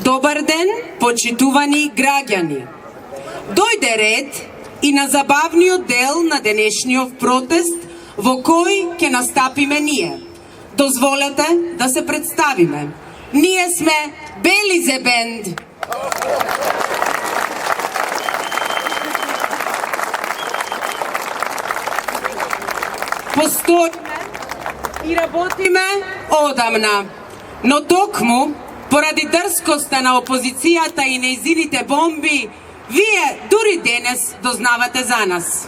Добар ден, почитувани граѓани. Дојде ред и на забавниот дел на денешниот протест во кој ќе настапиме ние. Дозволете да се представиме. Ние сме Белизе бенд. Постоиме и работиме одамна, но токму поради дрскоста на опозицијата и нејзините бомби, вие дури денес дознавате за нас.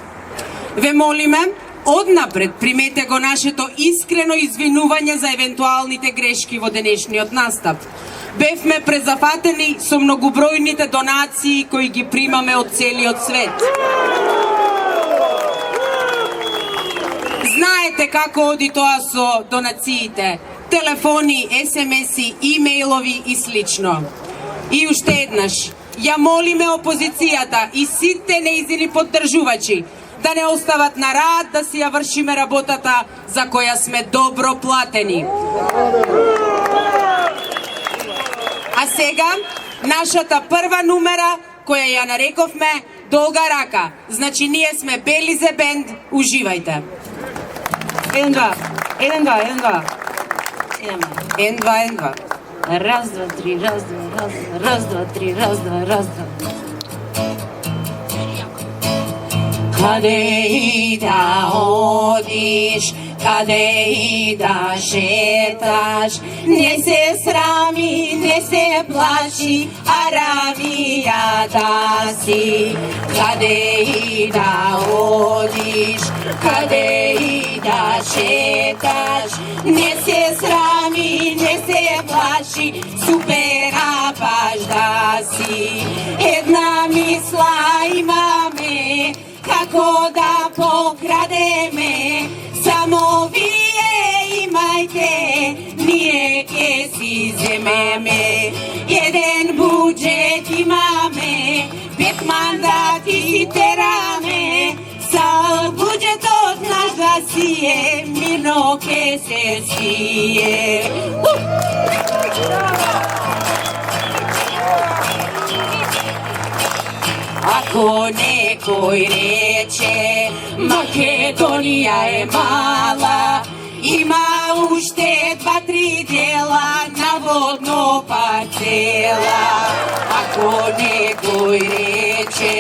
Ве молиме, однапред примете го нашето искрено извинување за евентуалните грешки во денешниот настап. Бевме презафатени со многобројните донации кои ги примаме од целиот свет. Знаете како оди тоа со донациите, телефони, SMS-и, имејлови и слично. И уште еднаш, ја молиме опозицијата и сите нејзини поддржувачи да не остават на рад да си ја вршиме работата за која сме добро платени. А сега, нашата прва numera, која ја нарековме Долга рака. Значи, ние сме Белизе бенд, уживајте. 1, 2, 1, 2, 1, 2. 1, 2, 1, 2. Раз, два, три, раз, два, раз, два, три, раз, два, раз, два. Каде и да одиш, каде и да шеташ, не се срами, не се плаши, арамијата си. Каде и да одиш, каде и да шеташ, не се срами, не се плаши, супера баш да си. Една мисла имаме, како да покрадеме, само вие имајте, ние ке си земеме. Еден буџет имаме, 5 мандати си тераме, са буџетот наш да сие, мирно ке се сие. Ако некој рече Македонија е мала, има уште 2-3 дела на водно парцела. Ако некој рече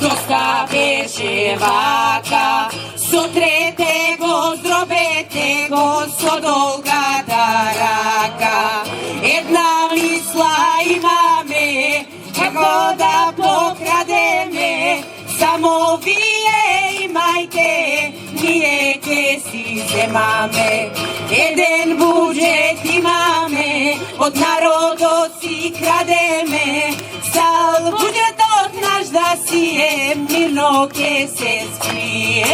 доста беше вака, сотрете го, здробете го со долгата рака. Една мисла имаме, како да покрадеме, само вие имајте, ние ке си земаме. Еден буџет имаме, од народот си крадеме, сал буџетот наш да сие, мирно ке се спие.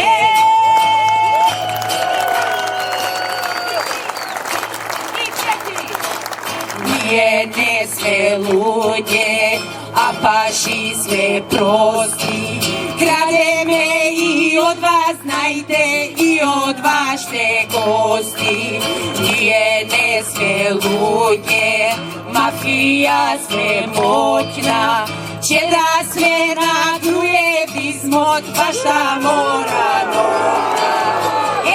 Ние не сме луѓе, а паши сме прости. Крадеме и од вас, знајте, и од вашите гости. Ние не сме луѓе, мафија сме моќна, че да сме на груевизмот, башта мора нога.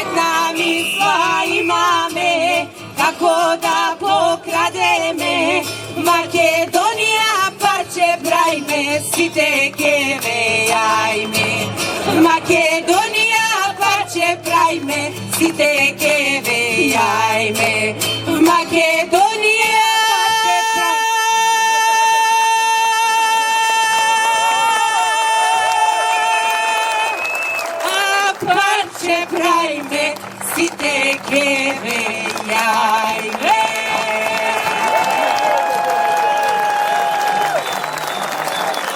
Една мисла имаме, како да покрадеме, Македонија парче брајме, сите ке вејајме. Македонија парче брајме, сите ке вејајме. Македонија парче брајме, сите ке вејајме.